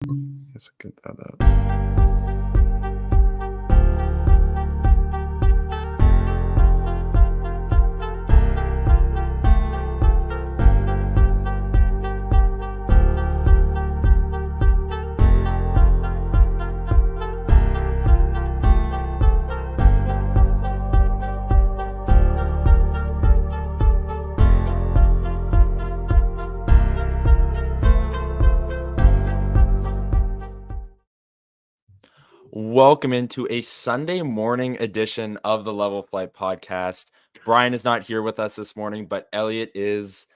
Let's get that up. Welcome into a Sunday morning edition of the Level Flight podcast. Brian is not here with us this morning, but Elliot is.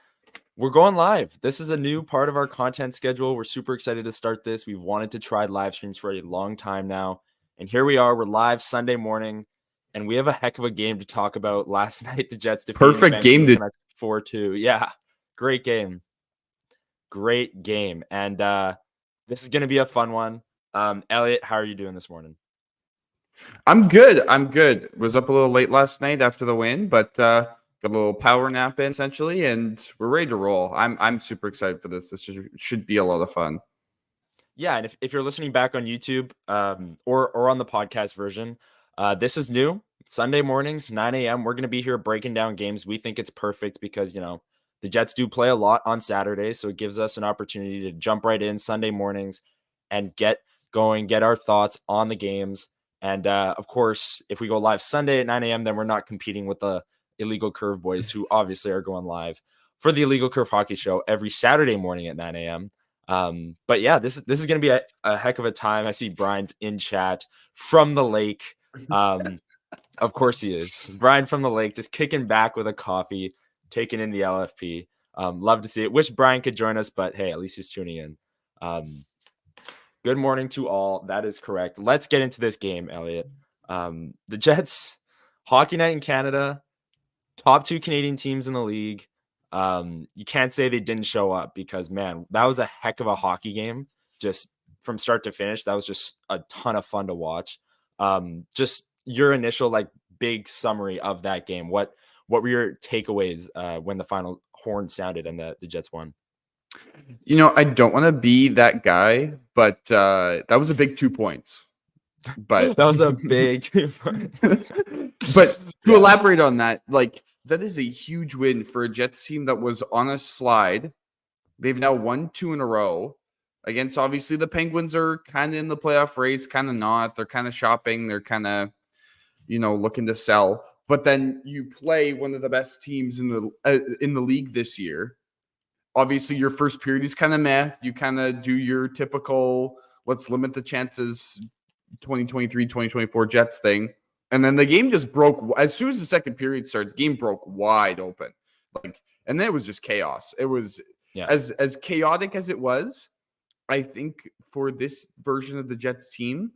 We're going live. This is a new part of our content schedule. We're super excited to start this. We've wanted to try live streams for a long time now. And here we are. We're live Sunday morning, and we have a heck of a game to talk about. Last night, the Jets defeated Perfect game to 4-2. Yeah, great game. Great game. And this is going to be a fun one. Elliot, how are you doing this morning? I'm good. Was up a little late last night after the win, but got a little power nap in essentially, and we're ready to roll. I'm super excited for this. This should be a lot of fun. Yeah, and if you're listening back on YouTube or on the podcast version, this is new. Sunday mornings, 9 a.m. We're going to be here breaking down games. We think it's perfect because, the Jets do play a lot on Saturdays, so it gives us an opportunity to jump right in Sunday mornings and get going, get our thoughts on the games. And of course, if we go live Sunday at 9 a.m., then we're not competing with the Illegal Curve boys, who obviously are going live for the Illegal Curve Hockey Show every Saturday morning at 9 a.m. But yeah, this is going to be a heck of a time. I see Brian's in chat from the lake. Of course he is. Brian from the lake, just kicking back with a coffee, taking in the LFP. Love to see it. Wish Brian could join us, but hey, at least he's tuning in. Good morning to all. That is correct. Let's get into this game, Elliot. The Jets, Hockey Night in Canada, top 2 Canadian teams in the league. You can't say they didn't show up because, man, that was a heck of a hockey game. Just from start to finish, that was just a ton of fun to watch. Just your initial big summary of that game. What were your takeaways when the final horn sounded and the Jets won? I don't want to be that guy, but that was a big 2 points. But that was a big 2 points. But to elaborate on that, that is a huge win for a Jets team that was on a slide. They've now won 2 in a row against, obviously, the Penguins are kind of in the playoff race, kind of not. They're kind of shopping. They're kind of, looking to sell. But then you play one of the best teams in the league this year. Obviously, your first period is kind of meh. You kind of do your typical, let's limit the chances 2023, 2024 Jets thing. And then the game just broke. As soon as the second period started, the game broke wide open. And then it was just chaos. It was as chaotic as it was. I think for this version of the Jets team,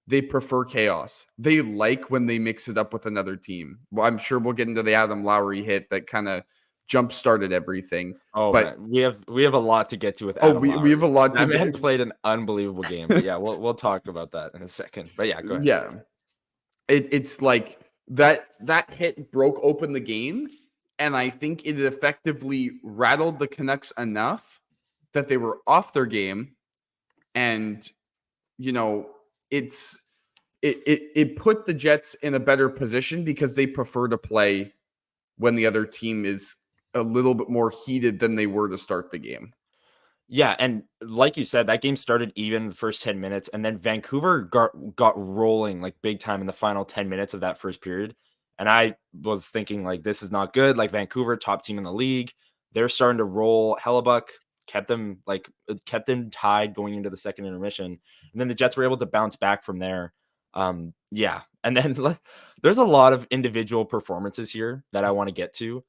they prefer chaos. They like when they mix it up with another team. Well, I'm sure we'll get into the Adam Lowry hit that kind of jump-started everything. Oh, but man. We have a lot to get to with Adam Lowry. We have a lot to get. That man played an unbelievable game. But yeah, we'll talk about that in a second. But yeah, go ahead. Yeah. It's like that hit broke open the game, and I think it effectively rattled the Canucks enough that they were off their game. And it put the Jets in a better position because they prefer to play when the other team is a little bit more heated than they were to start the game. Yeah, and like you said, that game started even the first 10 minutes, and then Vancouver got rolling big time in the final 10 minutes of that first period. And I was thinking this is not good. Vancouver, top team in the league, they're starting to roll. Hellebuck kept them tied going into the second intermission, and then the Jets were able to bounce back from there. Yeah, and then there's a lot of individual performances here that I want to get to.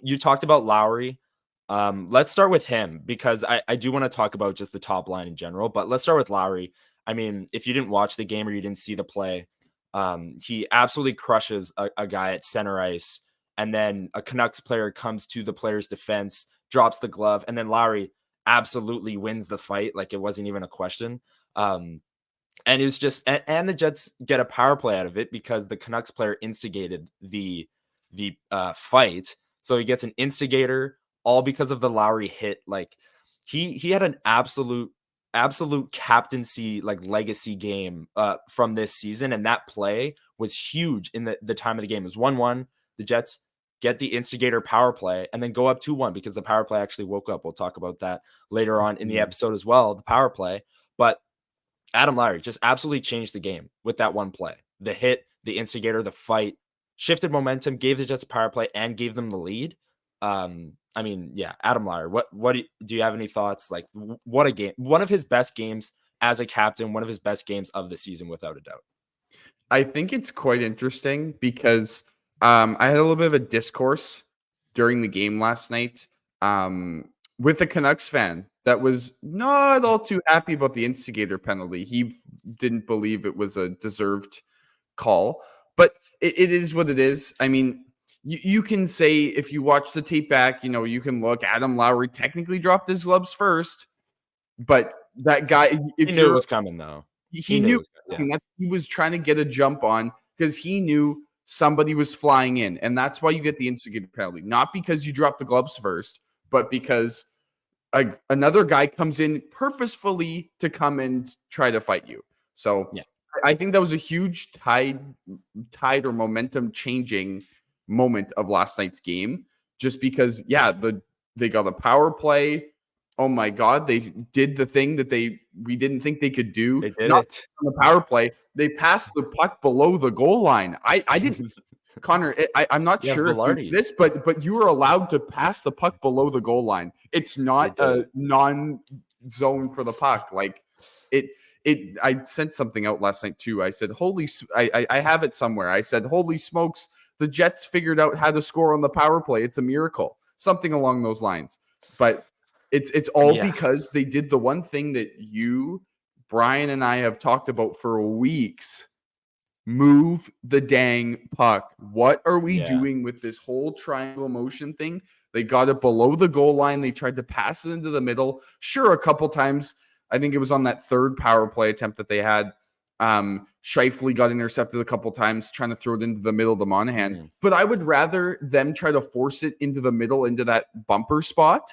You talked about Lowry. Let's start with him because I do want to talk about just the top line in general, but let's start with Lowry. I mean, if you didn't watch the game or you didn't see the play, he absolutely crushes a guy at center ice, and then a Canucks player comes to the player's defense, drops the glove, and then Lowry absolutely wins the fight. It wasn't even a question. And it was just, and the Jets get a power play out of it because the Canucks player instigated the fight. So he gets an instigator all because of the Lowry hit. he had an absolute captaincy, like, legacy game from this season, and that play was huge in the time of the game. It was 1-1. The Jets get the instigator power play and then go up 2-1 because the power play actually woke up. We'll talk about that later on in the episode as well, the power play. But Adam Lowry just absolutely changed the game with that one play. The hit, the instigator, the fight, shifted momentum, gave the Jets a power play, and gave them the lead. I mean, yeah, Adam Lowry. What do you have any thoughts? Like, what a game! One of his best games as a captain. One of his best games of the season, without a doubt. I think it's quite interesting because I had a little bit of a discourse during the game last night with a Canucks fan that was not all too happy about the instigator penalty. He didn't believe it was a deserved call, but it is what it is. I mean, you can say if you watch the tape back, you can look. Adam Lowry technically dropped his gloves first, but that guy, if He knew it was coming, though. he knew he was trying to get a jump on because he knew somebody was flying in, and that's why you get the instigator penalty, not because you dropped the gloves first, but because another guy comes in purposefully to come and try to fight you. So yeah. I think that was a huge tide or momentum changing moment of last night's game, just because they got a power play. Oh my God, they did the thing that we didn't think they could do. They did Not it on the power play. They passed the puck below the goal line. I didn't Connor, I'm not sure if you did this, but you were allowed to pass the puck below the goal line. It's not a non-zone for the puck. Like I sent something out last night too. I said, I have it somewhere. I said, holy smokes, the Jets figured out how to score on the power play. It's a miracle. Something along those lines. But it's all because they did the one thing that you, Brian, and I have talked about for weeks. Move the dang puck. What are we doing with this whole triangle motion thing? They got it below the goal line. They tried to pass it into the middle. Sure, a couple times. I think it was on that third power play attempt that they had. Scheifele got intercepted a couple times trying to throw it into the middle to Monahan. Mm-hmm. But I would rather them try to force it into the middle, into that bumper spot,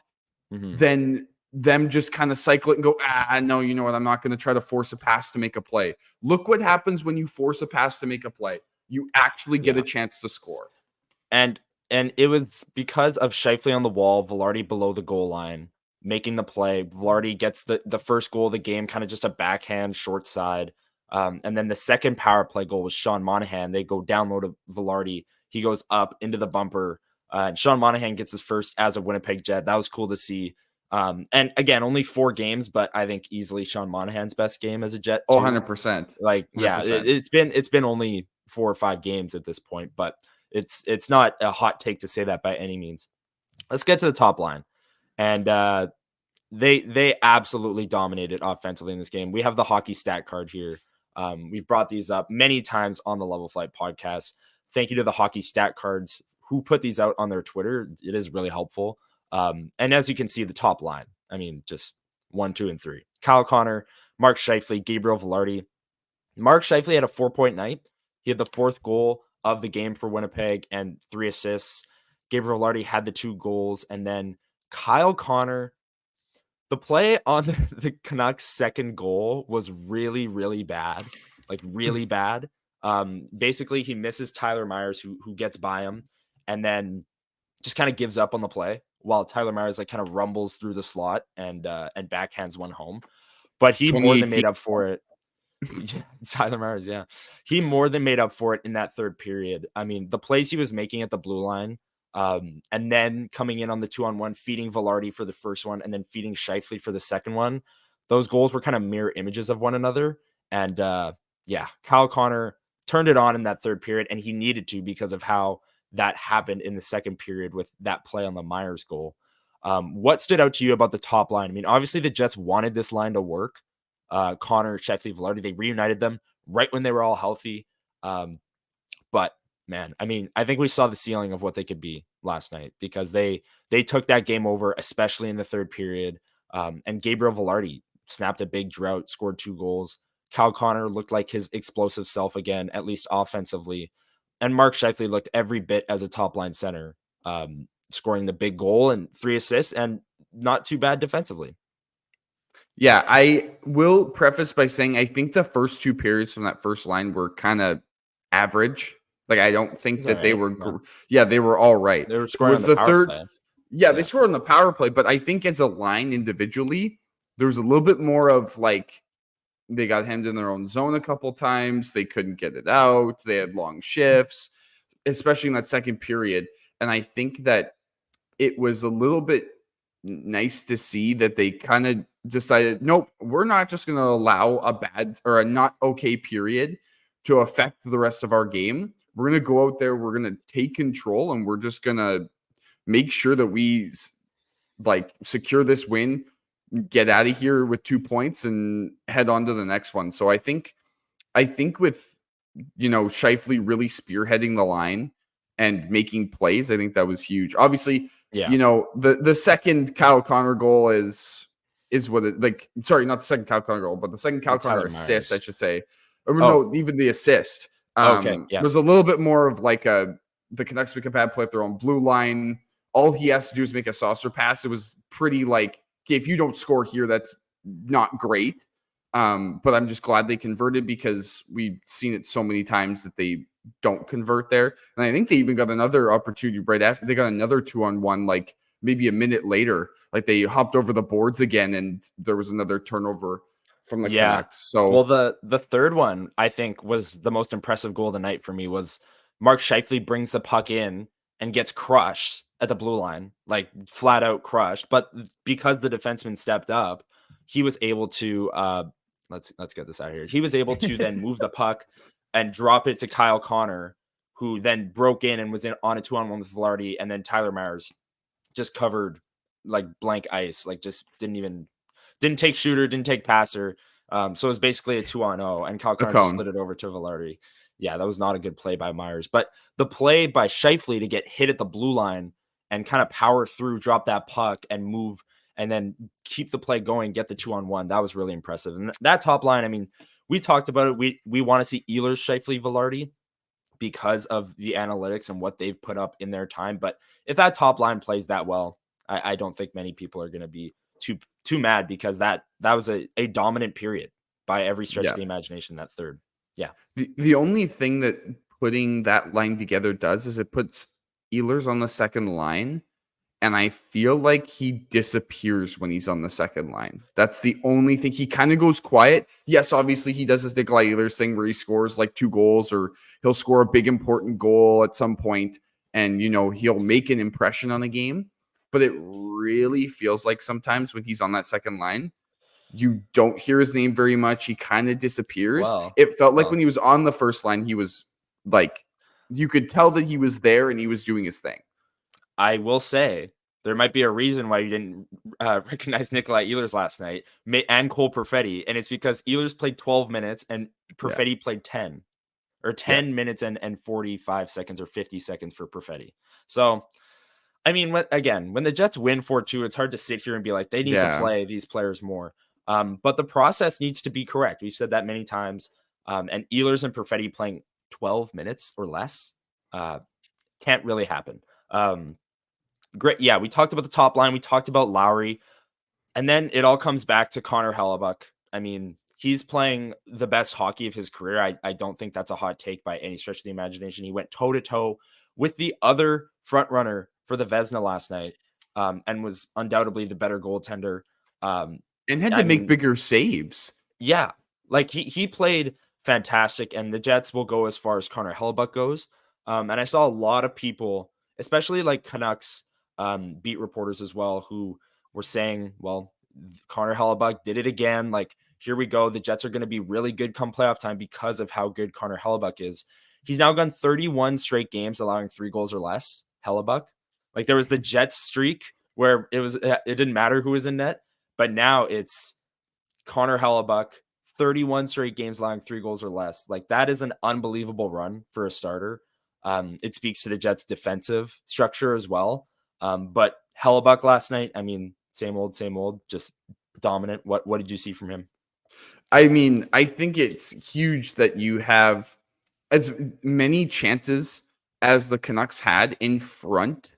than them just kind of cycle it and go, no, you know what? I'm not going to try to force a pass to make a play. Look what happens when you force a pass to make a play. You actually get a chance to score. And it was because of Scheifele on the wall, Velarde below the goal line, making the play. Velarde gets the first goal of the game, kind of just a backhand short side. And then the second power play goal was Sean Monahan. They go down low to Velarde. He goes up into the bumper. And Sean Monahan gets his first as a Winnipeg Jet. That was cool to see. And again, only 4 games, but I think easily Sean Monahan's best game as a Jet. Too. 100%. Like, 100%. It's been only 4 or 5 games at this point, but it's not a hot take to say that by any means. Let's get to the top line. And they absolutely dominated offensively in this game. We have the hockey stat card here. We've brought these up many times on the Level Flight podcast. Thank you to the hockey stat cards who put these out on their Twitter. It is really helpful. And as you can see, the top line, I mean, just 1, 2, and 3. Kyle Connor, Mark Scheifele, Gabriel Velarde. Mark Scheifele had a 4-point night. He had the 4th goal of the game for Winnipeg and 3 assists. Gabriel Velarde had the 2 goals. And then Kyle Connor, the play on the Canucks' second goal was really, really bad. Like, really bad. Basically, he misses Tyler Myers, who gets by him, and then just kind of gives up on the play while Tyler Myers like kind of rumbles through the slot and backhands one home. But he more than made up for it. Tyler Myers, he more than made up for it in that third period. I mean, the plays he was making at the blue line, and then coming in on the 2-on-1, feeding Velarde for the first one, and then feeding Scheifele for the second one. Those goals were kind of mirror images of one another. And Kyle Connor turned it on in that third period, and he needed to because of how that happened in the second period with that play on the Myers goal. What stood out to you about the top line? I mean, obviously the Jets wanted this line to work. Connor, Scheifele, Velarde, they reunited them right when they were all healthy. But man, I mean, I think we saw the ceiling of what they could be last night because they took that game over, especially in the third period. And Gabriel Velarde snapped a big drought, scored 2 goals. Kyle Connor looked like his explosive self again, at least offensively. And Mark Scheifele looked every bit as a top-line center, scoring the big goal and 3 assists and not too bad defensively. Yeah, I will preface by saying I think the first two periods from that first line were kind of average. Like I don't think It's all that they right. were. Yeah. Yeah, they were all right. They were It scoring on was the the power third. play. Yeah, they Yeah. scored on the power play, but I think as a line individually, there was a little bit more of like they got hemmed in their own zone a couple times. They couldn't get it out. They had long shifts, especially in that second period. And I think that it was a little bit nice to see that they kind of decided, nope, we're not just going to allow a bad or a not okay period to affect the rest of our game. We're going to go out there, we're going to take control, and we're just going to make sure that we like secure this win, get out of here with 2 points, and head on to the next one. So I think with Scheifele really spearheading the line and making plays, I think that was huge. Obviously, Yeah. the second Kyle Connor goal is what it like. Sorry, not the second Kyle Connor goal, but the second Kyle Connor Tyler assist, I Myers. should say. Or Oh, no, even the assist okay. Yeah. was a little bit more of like the Canucks make a bad play at their own blue line. All he has to do is make a saucer pass. It was pretty like, okay, if you don't score here, that's not great. But I'm just glad they converted because we've seen it so many times that they don't convert there. And I think they even got another opportunity right after they got another 2-on-1, like maybe a minute later. Like they hopped over the boards again and there was another turnover from the Yeah. Canucks. So Well, the third one I think was the most impressive goal of the night for me was Mark Scheifele brings the puck in and gets crushed at the blue line, like flat out crushed. But because the defenseman stepped up, he was able to let's get this out of here. He was able to then move the puck and drop it to Kyle Connor, who then broke in and was in on a 2-on-1 with Velarde, and then Tyler Myers just covered like blank ice, like just didn't take shooter, didn't take passer. So it was basically a 2-on-0, and Kyle a Connor just cone. slid it over to Velarde. Yeah, that was not a good play by Myers. But the play by Scheifele to get hit at the blue line and kind of power through, drop that puck and move, and then keep the play going, get the 2-on-1, that was really impressive. And that top line, I mean, we talked about it. We want to see Ehlers, Scheifele, Velarde because of the analytics and what they've put up in their time. But if that top line plays that well, I don't think many people are going to be too mad because that was a dominant period by every stretch Yeah. of the imagination. That third, yeah, The only thing that putting that line together does is it puts Ehlers on the second line. And I feel like he disappears when he's on the second line. That's the only thing. He kind of goes quiet. Yes, obviously he does his Nikolai Ehlers thing where he scores like 2 goals or he'll score a big important goal at some point and he'll make an impression on a game. But it really feels like sometimes when he's on that second line, you don't hear his name very much. He kind of disappears. It felt like when he was on the first line, he was like, you could tell that he was there and he was doing his thing. I will say there might be a reason why you didn't recognize Nikolai Ehlers last night and Cole Perfetti, and it's because Ehlers played 12 minutes and Perfetti played 10 or 10 minutes and 45 seconds or 50 seconds for Perfetti. So, I mean, when the Jets win 4-2, it's hard to sit here and be like, they need to play these players more. But the process needs to be correct. We've said that many times. And Ehlers and Perfetti playing 12 minutes or less can't really happen. Great. Yeah, we talked about the top line. We talked about Lowry. And then it all comes back to Connor Hellebuyck. I mean, he's playing the best hockey of his career. I don't think that's a hot take by any stretch of the imagination. He went toe-to-toe with the other front runner for the Vezina last night and was undoubtedly the better goaltender. And had to make bigger saves. Yeah, like he played fantastic, and the Jets will go as far as Connor Hellebuyck goes. And I saw a lot of people, especially like Canucks beat reporters as well, who were saying, well, Connor Hellebuyck did it again. Like, here we go. The Jets are going to be really good come playoff time because of how good Connor Hellebuyck is. He's now gone 31 straight games allowing 3 goals or less. Hellebuyck. Like, there was the Jets streak where it didn't matter who was in net, but now it's Connor Hellebuyck, 31 straight games allowing 3 goals or less. Like, that is an unbelievable run for a starter. It speaks to the Jets' defensive structure as well. But Hellebuyck last night, I mean, same old, just dominant. What did you see from him? I mean, I think it's huge that you have as many chances as the Canucks had in front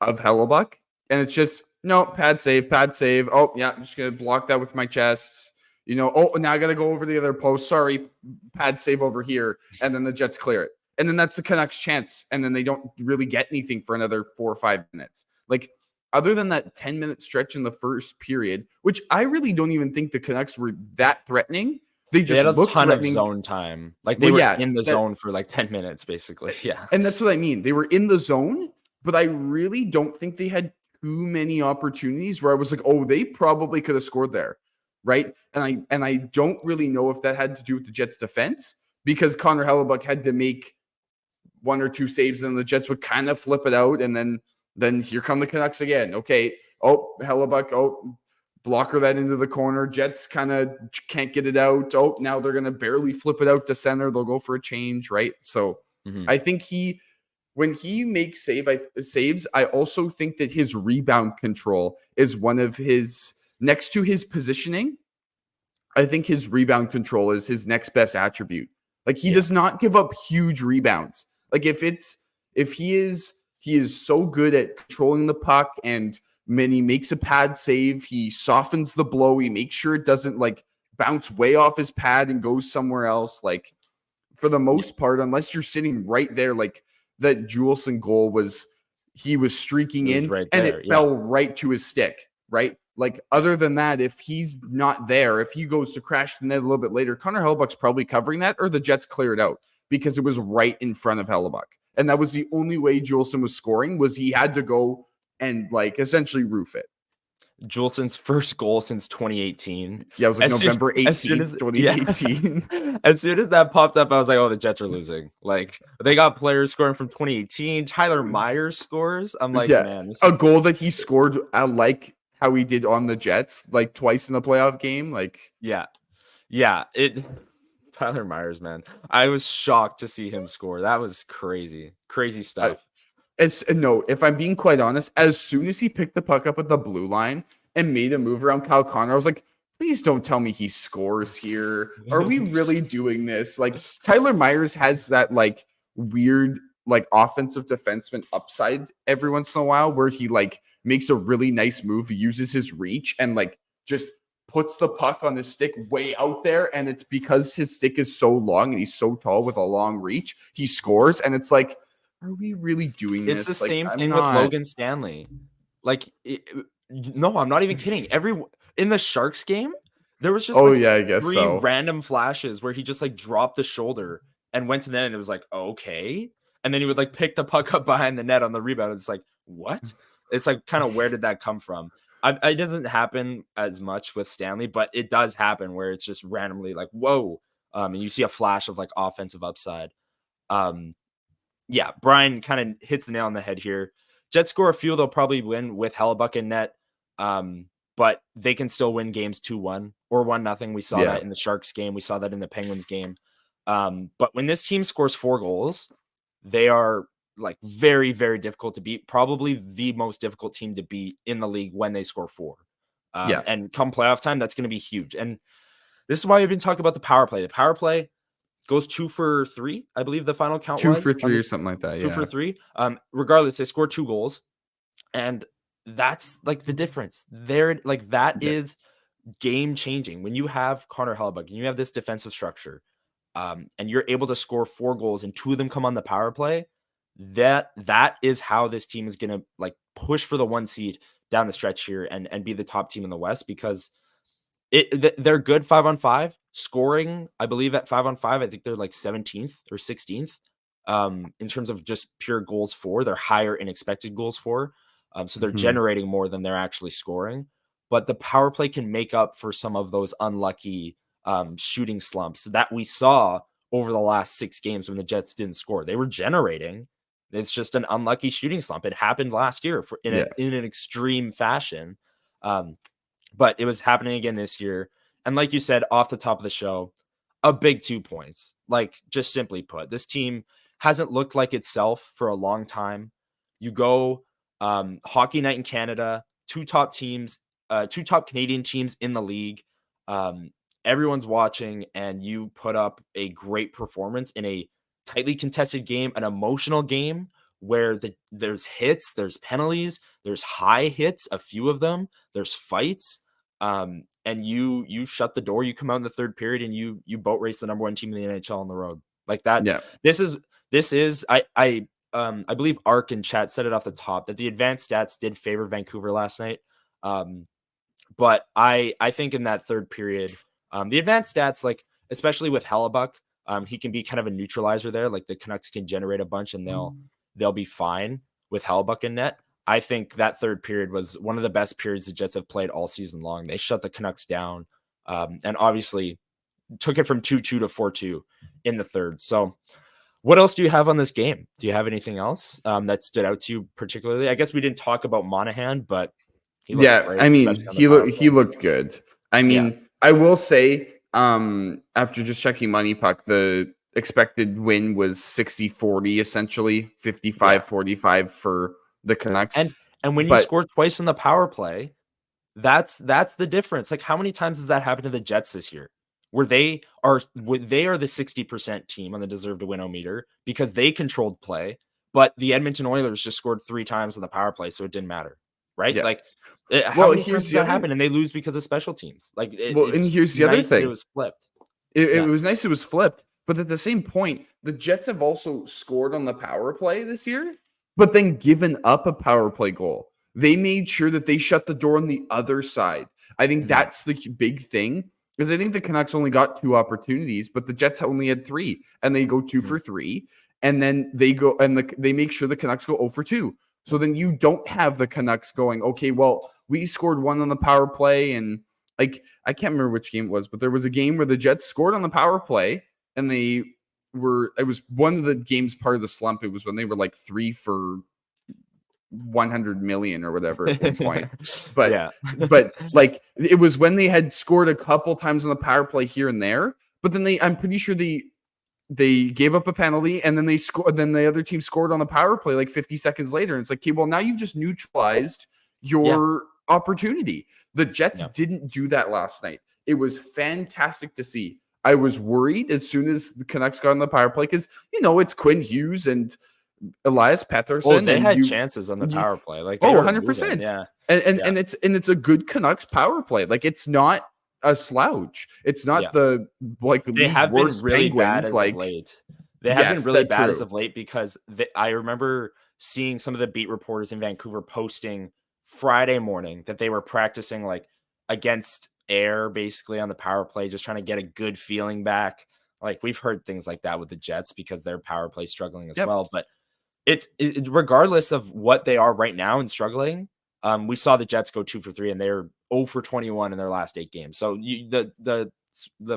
of Hellebuyck. And it's just No, pad save. Oh, yeah, I'm just going to block that with my chest. Oh, now I got to go over the other post. Sorry, pad save over here. And then the Jets clear it. And then that's the Canucks' chance. And then they don't really get anything for another 4 or 5 minutes. Like, other than that 10-minute stretch in the first period, which I really don't even think the Canucks were that threatening. They They had a looked ton threatening. of zone time. Like they were in the zone for like 10 minutes, basically. Yeah. And that's what I mean. They were in the zone, but I really don't think they had too many opportunities where I was like, oh, they probably could have scored there. Right. And I don't really know if that had to do with the Jets defense, because Connor Hellebuck had to make 1 or 2 saves and the Jets would kind of flip it out. And then here come the Canucks again. Okay. Oh, Hellebuck. Oh, blocker that into the corner. Jets kind of can't get it out. Oh, now they're going to barely flip it out to center. They'll go for a change. Right. So I think when he makes saves, I also think that his rebound control is one of his, next to his positioning. I think his rebound control is his next best attribute. Like he does not give up huge rebounds. Like if he is so good at controlling the puck, and when he makes a pad save, he softens the blow. He makes sure it doesn't like bounce way off his pad and goes somewhere else. Like for the most part, unless you're sitting right there, like that Juleson goal he was streaking in right and there, it fell right to his stick, right? Like other than that, if he's not there, if he goes to crash the net a little bit later, Connor Hellebuck's probably covering that, or the Jets clear it out because it was right in front of Hellebuck. And that was the only way Juleson was scoring, was he had to go and like essentially roof it. Juleson's first goal since 2018. Yeah, it was like November 18th, 2018. Yeah. As soon as that popped up, I was like, oh, the Jets are losing. Like, they got players scoring from 2018. Tyler Myers scores. I'm like, man. A goal that he scored, I like how he did on the Jets, like twice in the playoff game. Like, yeah. Tyler Myers, man. I was shocked to see him score. That was crazy. Crazy stuff. No, if I'm being quite honest, as soon as he picked the puck up at the blue line and made a move around Kyle Connor, I was like, please don't tell me he scores here. Are we really doing this? Like Tyler Myers has that like weird like offensive defenseman upside every once in a while, where he like makes a really nice move, uses his reach, and like just puts the puck on his stick way out there. And it's because his stick is so long and he's so tall with a long reach, he scores. And it's like, are we really doing this? It's the like, same thing with Logan Stanley. Like, no, I'm not even kidding. In the Sharks game, there was just I guess 3 so. random flashes where he just like dropped the shoulder and went to the net, and it was like, okay. And then he would like pick the puck up behind the net on the rebound. It's like, what? It's like, kind of, where did that come from? It doesn't happen as much with Stanley, but it does happen where it's just randomly like, whoa. And you see a flash of like offensive upside. Yeah, Brian kind of hits the nail on the head here. Jets score a few, they'll probably win with Hellebuck in net. But they can still win games 2-1 or 1-0. We saw that in the Sharks game. We saw that in the Penguins game. But when this team scores 4 goals, they are like very, very difficult to beat. Probably the most difficult team to beat in the league when they score 4. And come playoff time, that's going to be huge. And this is why we've been talking about the power play. The power play goes 2 for 3, I believe the final count 2 was. 2 for 3 or something like that. 2 for 3. Regardless, they scored 2 goals. And that's like the difference there. Like that is game changing when you have Connor Hellebuck and you have this defensive structure, and you're able to score 4 goals and 2 of them come on the power play. That is how this team is going to like push for the 1 seed down the stretch here and be the top team in the West, because they're good 5-on-5 scoring. I believe at 5-on-5, I think they're like 17th or 16th in terms of just pure goals for. They're higher in expected goals for. So they're generating more than they're actually scoring. But the power play can make up for some of those unlucky shooting slumps that we saw over the last 6 games when the Jets didn't score. They were generating. It's just an unlucky shooting slump. It happened last year in an extreme fashion. But it was happening again this year. And like you said, off the top of the show, a big 2 points. Like, just simply put, this team hasn't looked like itself for a long time. You go Hockey Night in Canada, 2 top teams, 2 top Canadian teams in the league. Everyone's watching, and you put up a great performance in a tightly contested game, an emotional game where there's hits, there's penalties, there's high hits, a few of them, there's fights, and you shut the door, you come out in the third period, and you boat race the number one team in the NHL on the road like that. Yeah. This is I believe Ark in chat said it off the top that the advanced stats did favor Vancouver last night. But I think in that third period, the advanced stats, like especially with Hellebuck, he can be kind of a neutralizer there. Like the Canucks can generate a bunch and they'll be fine with Hellebuck in net. I think that third period was one of the best periods the Jets have played all season long. They shut the Canucks down, and obviously took it from 2-2 to 4-2 in the third. So what else do you have on this game? Do you have anything else that stood out to you particularly? I guess we didn't talk about Monahan, but he looked great, I mean, especially on the power he play. looked good. I mean, I will say, after just checking Money Puck, the expected win was 60-40, essentially 55-45 for the Canucks. And when you score twice in the power play, that's the difference. Like, how many times has that happened to the Jets this year? Where they are the 60% team on the deserve to win meter because they controlled play, but the Edmonton Oilers just scored 3 times on the power play, so it didn't matter, right? Yeah. Like, how many times does that happen? And they lose because of special teams. Like, and here's the other thing: it was flipped. It was nice it was flipped, but at the same point, the Jets have also scored on the power play this year, but then given up a power play goal. They made sure that they shut the door on the other side. I think that's the big thing, because I think the Canucks only got 2 opportunities, but the Jets only had 3, and they go 2 for 3, and then they go and they make sure the Canucks go 0 for 2. So then you don't have the Canucks going, okay, well, we scored 1 on the power play, and like, I can't remember which game it was, but there was a game where the Jets scored on the power play, and it was one of the games part of the slump. It was when they were like 3 for 100 million or whatever at one point. But but like, it was when they had scored a couple times on the power play here and there, but then I'm pretty sure they gave up a penalty, and then they scored. Then the other team scored on the power play like 50 seconds later. And it's like, okay, well, now you've just neutralized your opportunity. The Jets didn't do that last night. It was fantastic to see. I was worried as soon as the Canucks got on the power play because, it's Quinn Hughes and Elias Pettersson. Oh, they had chances on the power play. Like, 100%. Yeah. And it's a good Canucks power play. Like, it's not a slouch. It's not the they have been really Penguins, bad as of late. They have been really bad as of late because I remember seeing some of the beat reporters in Vancouver posting Friday morning that they were practicing like against air basically on the power play, just trying to get a good feeling back. Like, we've heard things like that with the Jets because their power play struggling as well. But it's regardless of what they are right now and struggling. We saw the Jets go 2 for 3 and they're 0 for 21 in their last 8 games. So the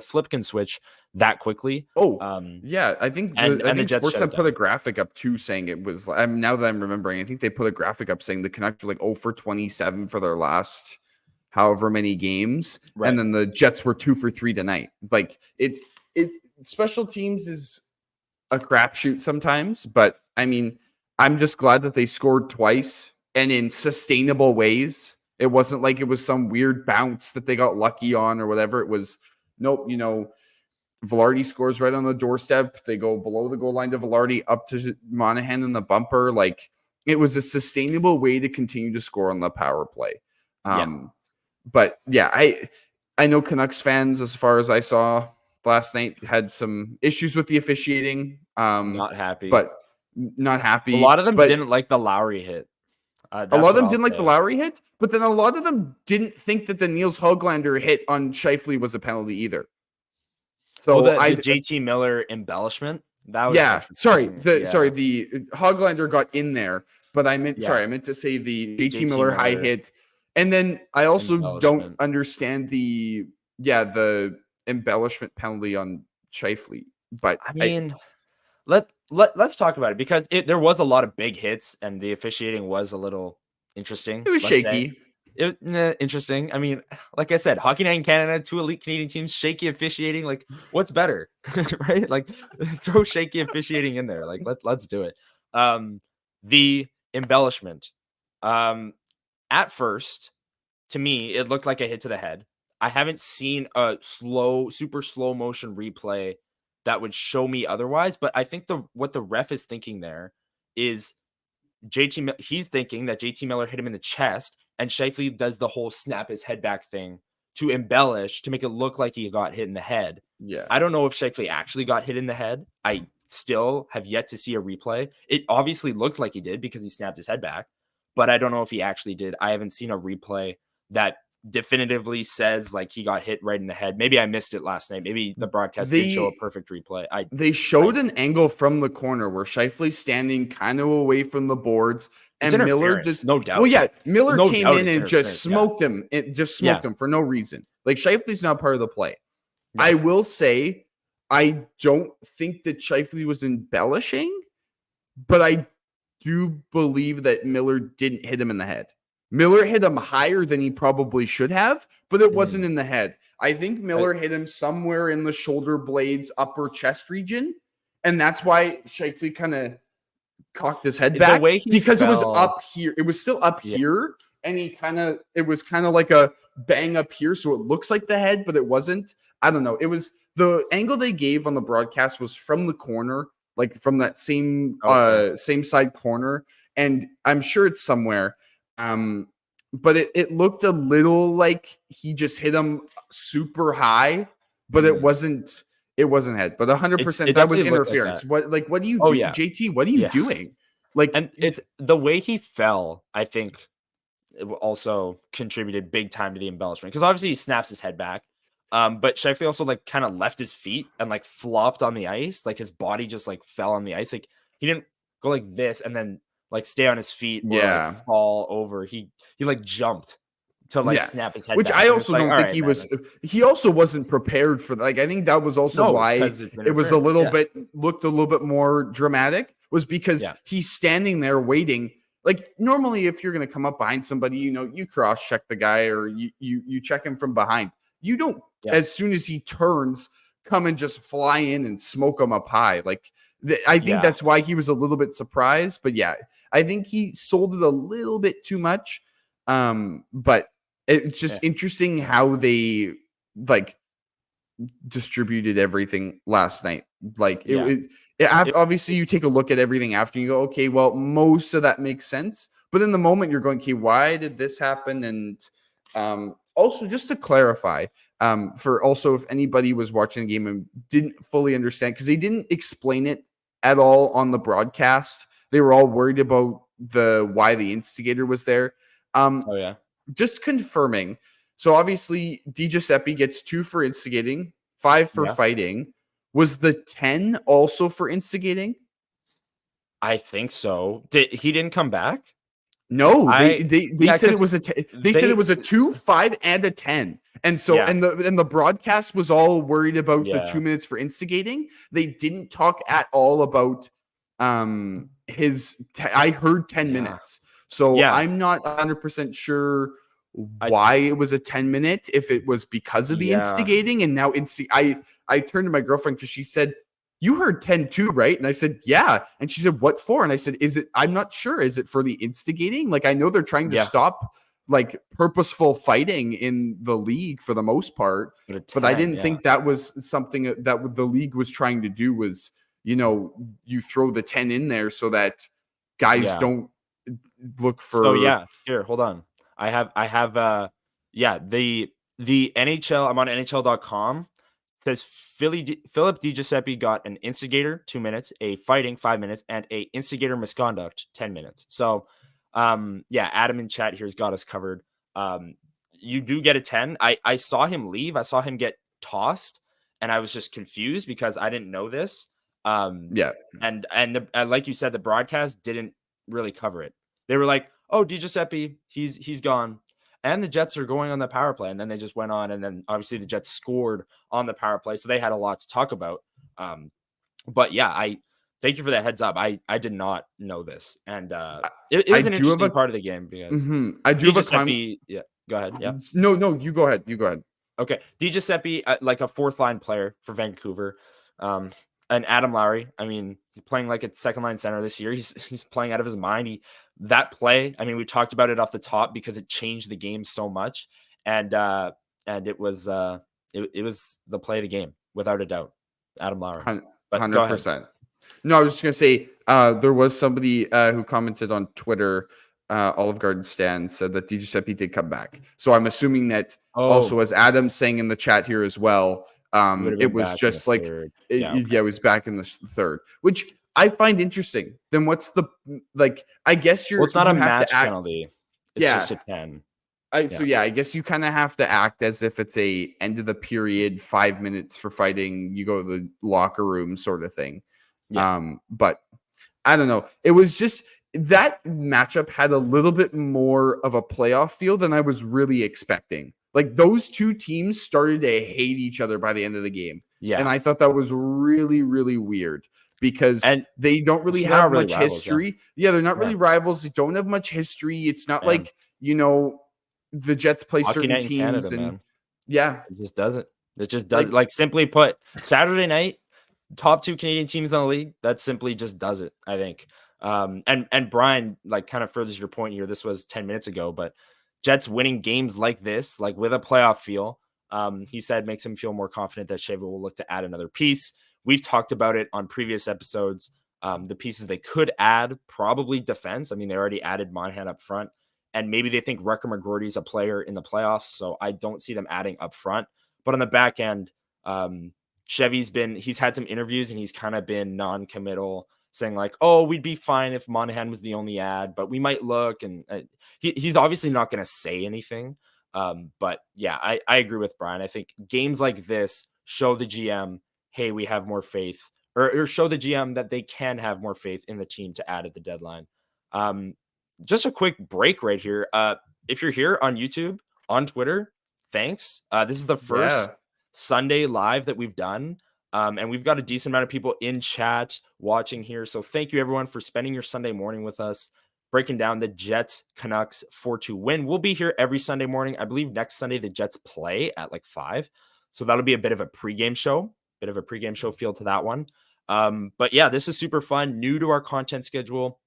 flip can switch that quickly. I think Sportsnet put a graphic up too saying it was. Now that I'm remembering, I think they put a graphic up saying the Canucks were like 0 for 27 for their last however many games, and then the Jets were 2 for 3 tonight. Like, special teams is a crapshoot sometimes, but I mean, I'm just glad that they scored twice and in sustainable ways. It wasn't like it was some weird bounce that they got lucky on or whatever. It was, nope, Velarde scores right on the doorstep. They go below the goal line to Velarde, up to Monahan in the bumper. Like, it was a sustainable way to continue to score on the power play. But yeah, I know Canucks fans, as far as I saw last night, had some issues with the officiating. Not happy. A lot of them didn't like the Lowry hit. A lot of them didn't like the Lowry hit, but then a lot of them didn't think that the Niels Höglander hit on Scheifele was a penalty either. So the JT Miller embellishment. That was the Höglander got in there, but I meant to say the JT Miller high hit. And then I also don't understand the embellishment penalty on Scheifele. But I mean, let's talk about it because there was a lot of big hits and the officiating was a little interesting. It was shaky. Interesting. I mean, like I said, Hockey Night in Canada, 2 elite Canadian teams, shaky officiating. Like, what's better, right? Like, throw shaky officiating in there. Like, let's do it. The embellishment. At first, to me, it looked like a hit to the head. I haven't seen a super slow motion replay that would show me otherwise. But I think what the ref is thinking there is he's thinking that JT Miller hit him in the chest, and Scheifele does the whole snap his head back thing to embellish, to make it look like he got hit in the head. Yeah. I don't know if Scheifele actually got hit in the head. I still have yet to see a replay. It obviously looked like he did because he snapped his head back, but I don't know if he actually did. I haven't seen a replay that definitively says like he got hit right in the head. Maybe I missed it last night. Maybe the broadcast did show a perfect replay. They showed an angle from the corner where Scheifele's standing kind of away from the boards, and Miller just no doubt. Well, yeah, Miller No came doubt in and just smoked him. It just smoked him for no reason. Like Scheifele's not part of the play. Yeah. I will say, I don't think that Scheifele was embellishing, but I do believe that Miller didn't hit him in the head. Miller hit him higher than he probably should have, but it wasn't in the head. I think Miller hit him somewhere in the shoulder blades, upper chest region, and that's why Scheifele kind of cocked his head back because it was up here. It was still up here, and it was kind of like a bang up here, so it looks like the head, but it wasn't. I don't know. It was the angle they gave on the broadcast was from the corner, like from that same side corner, and I'm sure it's somewhere. But it looked a little like he just hit him super high, but it wasn't head, but 100% that was interference. What do you do? JT, what are you doing? Like, and it's the way he fell, I think it also contributed big time to the embellishment, because obviously he snaps his head back. But Scheifele also like kind of left his feet and like flopped on the ice, like his body just like fell on the ice. Like he didn't go like this and then like stay on his feet or like fall over. He like jumped to like snap his head which back. I also don't think he was. He also wasn't prepared for that. Like I think that was also why it was a little bit looked a little bit more dramatic, was because he's standing there waiting. Like normally if you're going to come up behind somebody, you cross check the guy or you check him from behind. You don't as soon as he turns come and just fly in and smoke him up high. Like I think that's why he was a little bit surprised, but I think he sold it a little bit too much. But it's just interesting how they like distributed everything last night. Like obviously you take a look at everything after and you go, okay, well, most of that makes sense. But in the moment you're going, okay, why did this happen? And also just to clarify, for also if anybody was watching the game and didn't fully understand, because they didn't explain it at all on the broadcast. They were all worried about why the instigator was there. Just confirming. So obviously DiGiuseppe gets 2 for instigating, 5 for fighting. Was the 10 also for instigating? I think so. He didn't come back? No, they said it was said it was a 2, 5, and a 10. And so and the broadcast was all worried about the 2 minutes for instigating. They didn't talk at all about I heard 10 minutes. So I'm not 100% sure why it was a 10-minute, if it was because of the instigating. And now I turned to my girlfriend because she said, "You heard 10 too, right?" And I said, "Yeah." And she said, "What for?" And I said, I'm not sure. Is it for the instigating? Like, I know they're trying to stop like purposeful fighting in the league for the most part, but I didn't think that was something that the league was trying to do, was, you throw the 10 in there so that guys don't look for. So here, hold on. I have the NHL. I'm on NHL.com. Says Philip DiGiuseppe got an instigator 2 minutes, a fighting 5 minutes, and a instigator misconduct 10 minutes. So, Adam in chat here's got us covered. You do get a 10. I saw him leave. I saw him get tossed, and I was just confused because I didn't know this. And like you said, the broadcast didn't really cover it. They were like, "Oh, DiGiuseppe, he's gone." And the Jets are going on the power play. And then they just went on. And then obviously the Jets scored on the power play. So they had a lot to talk about. But I thank you for that heads up. I did not know this. And it was an interesting part of the game because I do have a comment. Yeah, go ahead. Yeah. No, you go ahead. You go ahead. Okay. DiGiuseppe, like a 4th line player for Vancouver. And Adam Lowry, I mean, he's playing like a 2nd line center this year. He's playing out of his mind. That play, I mean, we talked about it off the top because it changed the game so much, and it was the play of the game without a doubt. Adam Lowry, 100%. No, I was just gonna say there was somebody who commented on Twitter. Olive Garden Stan said that Di Giuseppe did come back. So I'm assuming that also, as Adam saying in the chat here as well, would have it been was back in the just like third. it was back in the third, which I find interesting. Then what's the I guess Well, it's not you a have match to act. penalty. It's just a 10. So I guess you kind of have to act as if it's a end of the period, 5 minutes for fighting. You go to the locker room, sort of thing. Yeah. But I don't know. It was just that matchup had a little bit more of a playoff feel than I was really expecting. Like those two teams started to hate each other by the end of the game. Yeah. And I thought that was really, really weird because they don't really have much history. Yeah, they're not really rivals. They don't have much history. It's not like, the Jets play Hockey certain night in teams Canada, and man. It just doesn't. It just does. Like simply put, Saturday night, top 2 Canadian teams in the league, that simply just does it, I think. And Brian, like, kind of furthers your point here. This was 10 minutes ago, but Jets winning games like this, like with a playoff feel, he said makes him feel more confident that Chevy will look to add another piece. We've talked about it on previous episodes. The pieces they could add, probably defense. I mean, they already added Monahan up front, and maybe they think Wrecker McGroarty is a player in the playoffs, so I don't see them adding up front. But on the back end, he's had some interviews and he's kind of been non-committal, saying like, oh, we'd be fine if Monahan was the only ad, but we might look. And he's obviously not going to say anything. But yeah, I agree with Brian. I think games like this show the GM, hey, we have more faith, or show the GM that they can have more faith in the team to add at the deadline. Just a quick break right here. If you're here on YouTube, on Twitter, thanks. This is the first Sunday live that we've done. And we've got a decent amount of people in chat watching here. So thank you everyone for spending your Sunday morning with us, breaking down the Jets Canucks 4-2 win. We'll be here every Sunday morning. I believe next Sunday the Jets play at like 5. So that'll be a bit of a pregame show feel to that one. But yeah, this is super fun. New to our content schedule.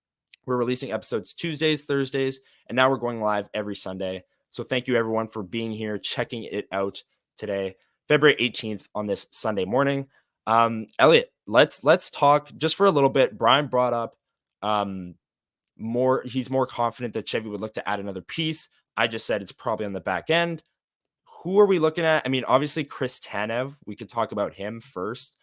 We're releasing episodes Tuesdays, Thursdays, and now we're going live every Sunday. So thank you everyone for being here, checking it out today, February 18th on this Sunday morning. Elliot, let's talk just for a little bit. Brian brought up he's more confident that Chevy would look to add another piece. I just said it's probably on the back end. Who are we looking at? I mean, obviously Chris Tanev, we could talk about him first,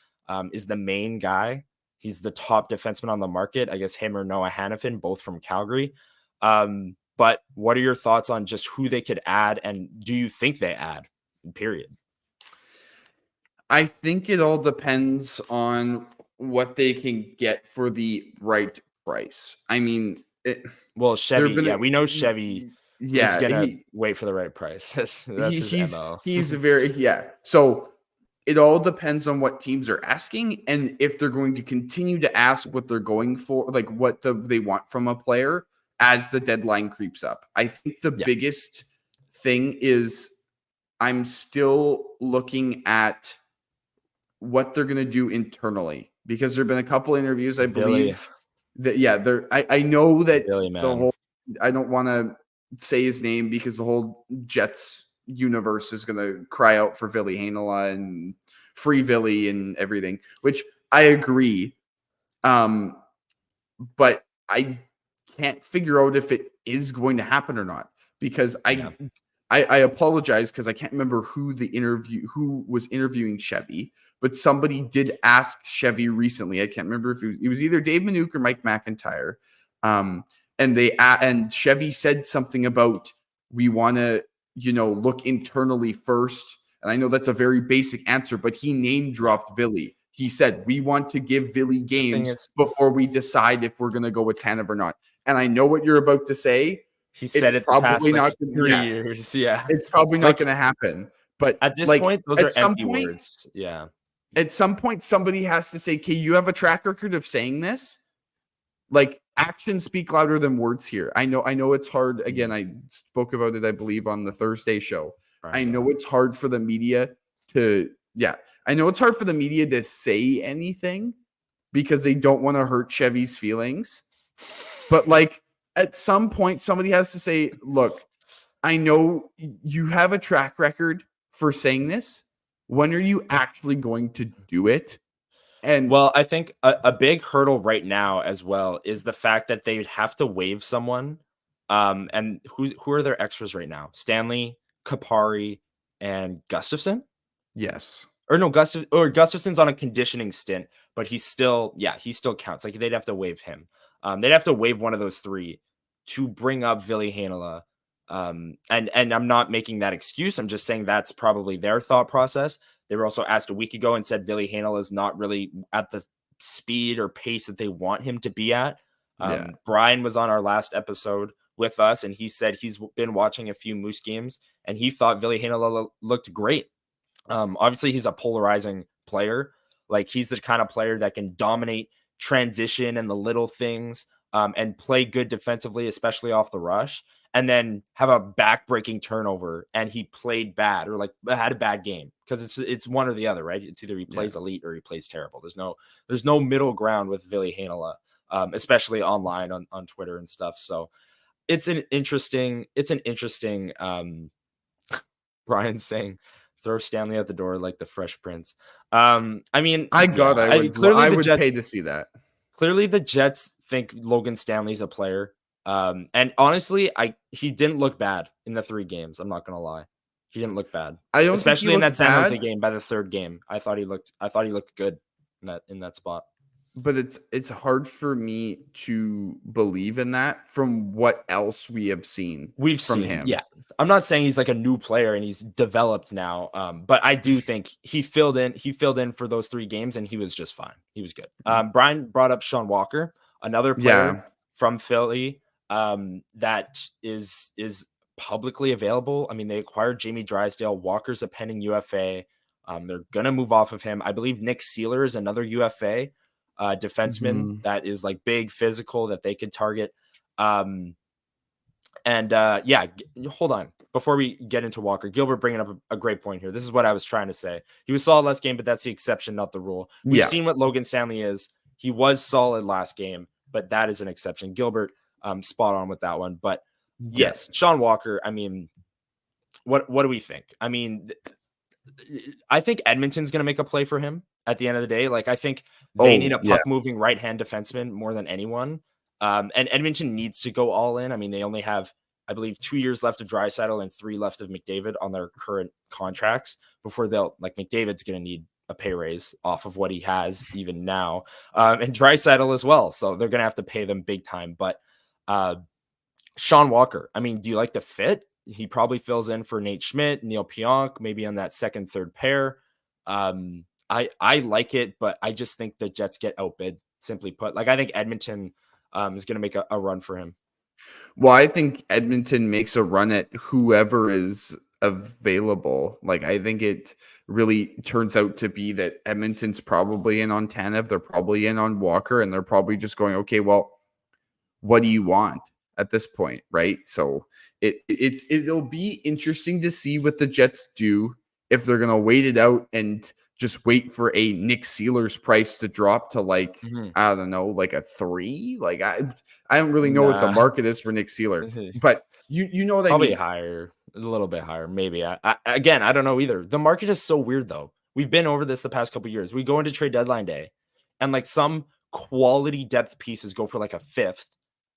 is the main guy. He's the top defenseman on the market. I guess him or Noah Hannafin, both from Calgary. But what are your thoughts on just who they could add, and do you think they add, period? I think it all depends on what they can get for the right price. I mean, Chevy, we know Chevy is going to wait for the right price. That's his MO. He's So it all depends on what teams are asking and if they're going to continue to ask what they're going for, like what they want from a player as the deadline creeps up. I think the biggest thing is I'm still looking at what they're going to do internally, because there've been a couple interviews, I believe that, I know that the whole, I don't want to say his name because the whole Jets universe is going to cry out for Ville Heinola and free Ville and everything, which I agree. But I can't figure out if it is going to happen or not, because I apologize because I can't remember who was interviewing Chevy, but somebody did ask Chevy recently. I can't remember if it was either Dave Minuk or Mike McIntyre. And Chevy said something about, we want to, look internally first. And I know that's a very basic answer, but he name dropped Ville. He said, we want to give Ville games before we decide if we're going to go with Tanev or not. And I know what you're about to say. He said it probably not 3 years. Yeah. It's probably not going to happen. But at this point, those are empty words. Yeah. At some point, somebody has to say, okay, you have a track record of saying this. Like, actions speak louder than words here. I know it's hard. Again, I spoke about it, I believe, on the Thursday show. Right. I know it's hard for the media to say anything because they don't want to hurt Chevy's feelings. But like, at some point, somebody has to say, look, I know you have a track record for saying this. When are you actually going to do it? And Well, I think a big hurdle right now as well is the fact that they would have to waive someone. And who are their extras right now? Stanley, Kapari, and Gustafson? yes, Or no, Gustafson's on a conditioning stint, but he still counts. Like they'd have to waive him. They'd have to waive one of those three to bring up Ville Heinola. And I'm not making that excuse. I'm just saying that's probably their thought process. They were also asked a week ago and said Ville Heinola is not really at the speed or pace that they want him to be at. yeah, Brian was on our last episode with us, and he said he's been watching a few Moose games, and he thought Ville Heinola looked great. Obviously, he's a polarizing player. Like he's the kind of player that can dominate transition and the little things, and play good defensively, especially off the rush, and then have a back-breaking turnover and he played bad or like had a bad game, because it's one or the other, right? It's either he plays elite or he plays terrible. There's no middle ground with Ville Heinola, especially online on Twitter and stuff. So it's an interesting. Brian's saying throw Stanley out the door like the Fresh Prince. I mean, I the would Jets, pay to see that. clearly the Jets think Logan Stanley's a player. And honestly, he didn't look bad in the 3 games. I'm not gonna lie, he didn't look bad. I don't Especially think in he that looked San Jose bad, game. By the 3rd game, I thought he looked good in that spot. but it's hard for me to believe in that from what else we have seen We've from seen, him. yeah. I'm not saying he's like a new player and he's developed now, but I do think he filled in. He filled in for those 3 games, and he was just fine. He was good. Brian brought up Sean Walker, another player from Philly, that is publicly available. I mean, they acquired Jamie Drysdale. Walker's a pending UFA. They're gonna move off of him. I believe Nick Seeler is another UFA defenseman that is like big, physical, that they could target. Hold on. Before we get into Walker, Gilbert bringing up a great point here. This is what I was trying to say. He was solid last game, but that's the exception, not the rule. We've seen what Logan Stanley is. He was solid last game, but that is an exception. Gilbert, spot on with that one. But yes, Sean Walker, I mean, what do we think? I mean, I think Edmonton's going to make a play for him at the end of the day. Like, I think they need a puck-moving right-hand defenseman more than anyone. And Edmonton needs to go all in. I mean, they only have, I believe, 2 years left of Draisaitl and 3 left of McDavid on their current contracts before McDavid's going to need a pay raise off of what he has even now. And Draisaitl as well. So they're going to have to pay them big time. But Sean Walker, I mean, do you like the fit? He probably fills in for Nate Schmidt, Neil Pionk, maybe on that second, third pair. I like it, but I just think the Jets get outbid, simply put. Like, I think Edmonton is going to make a run for him. Well, I think Edmonton makes a run at whoever is available. Like, I think it really turns out to be that Edmonton's probably in on Tanev, they're probably in on Walker, and they're probably just going, okay, well, what do you want at this point, right? So it'll be interesting to see what the Jets do, if they're going to wait it out and just wait for a Nick Seeler's price to drop to like, I don't know, like a 3. Like I don't really know what the market is for Nick Seeler, but you know what probably I mean. Higher, a little bit higher, maybe. Again, I don't know either. The market is so weird though. We've been over this the past couple of years. We go into trade deadline day, and like some quality depth pieces go for like a 5th,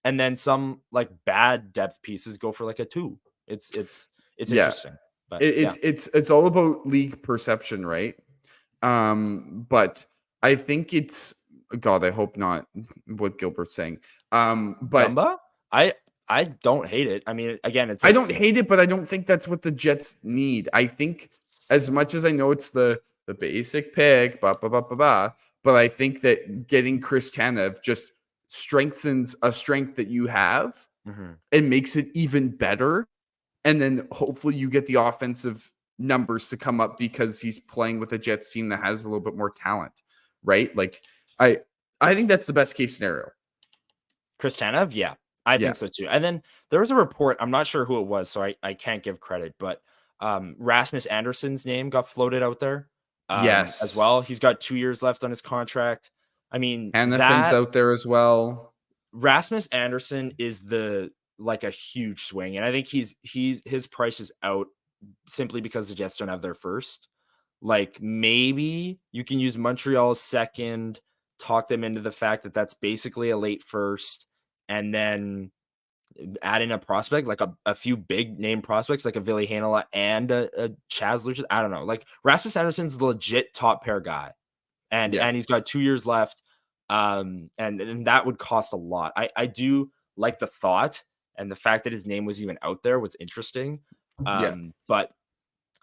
and then some like bad depth pieces go for like a 2. It's interesting. But it's all about league perception, right? But I think it's, God, I hope not what Gilbert's saying. But Dumba? I don't hate it. I mean, again, I don't hate it, but I don't think that's what the Jets need. I think, as much as I know it's the basic pick, but I think that getting Chris Tanev just strengthens a strength that you have and makes it even better. And then hopefully you get the offensive numbers to come up because he's playing with a Jets team that has a little bit more talent, right? Like, I think that's the best case scenario. Chris Tanev, yeah, I think so too. And then there was a report, I'm not sure who it was, so I can't give credit, but Rasmus Anderson's name got floated out there as well. He's got 2 years left on his contract. I mean, Hannafin's out there as well. Rasmus Anderson is like a huge swing, and I think his price is out simply because the Jets don't have their first. like maybe you can use Montreal's second, talk them into the fact that that's basically a late first, and then add in a prospect, like a few big name prospects, like a Ville Heinola and a Chaz Lucius. I don't know. Like Rasmus Anderson's the legit top pair guy, and he's got 2 years left. And that would cost a lot. I do like the thought, and the fact that his name was even out there was interesting. But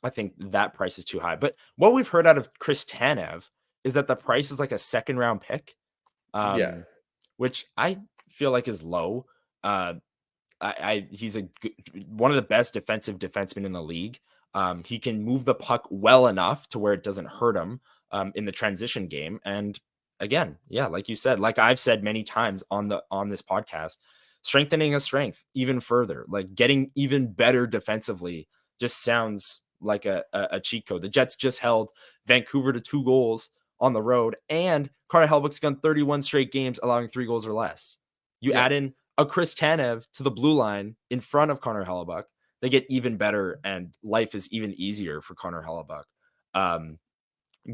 I think that price is too high. But what we've heard out of Chris Tanev is that the price is like a second round pick, which I feel like is low. He's one of the best defensive defensemen in the league. He can move the puck well enough to where it doesn't hurt him in the transition game. And again, like you said, like I've said many times on this podcast, strengthening a strength even further, like getting even better defensively, just sounds like a cheat code. The Jets just held Vancouver to 2 goals on the road, and Connor Hellebuyck's gone 31 straight games allowing 3 goals or less. You add in a Chris Tanev to the blue line in front of Connor Hellebuyck, they get even better, and life is even easier for Connor Hellebuyck.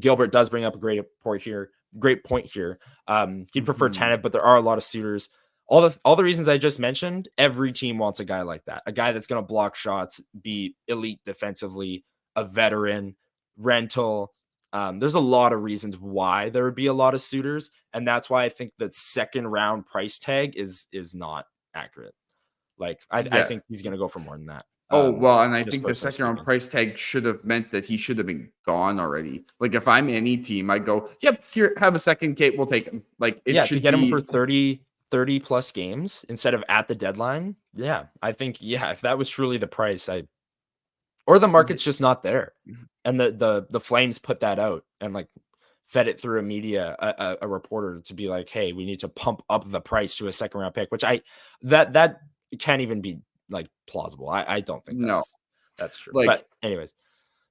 Gilbert does bring up a great point here. He'd prefer Tanev, but there are a lot of suitors. All the reasons I just mentioned, every team wants a guy like that, a guy that's going to block shots, be elite defensively, a veteran, rental. There's a lot of reasons why there would be a lot of suitors, and that's why I think that second round price tag is not accurate. Like I think he's going to go for more than that. And I think the second round price tag should have meant that he should have been gone already. Like if I'm any team, I go, yep, here, have a second, Kate, we'll take him. Like it should to get him for 30 plus games instead of at the deadline. Yeah, I think if that was truly the price, or the market's just not there, and the Flames put that out and like fed it through a reporter to be like, hey, we need to pump up the price to a second round pick, which that can't even be like plausible. I don't think that's true. Like, but anyways,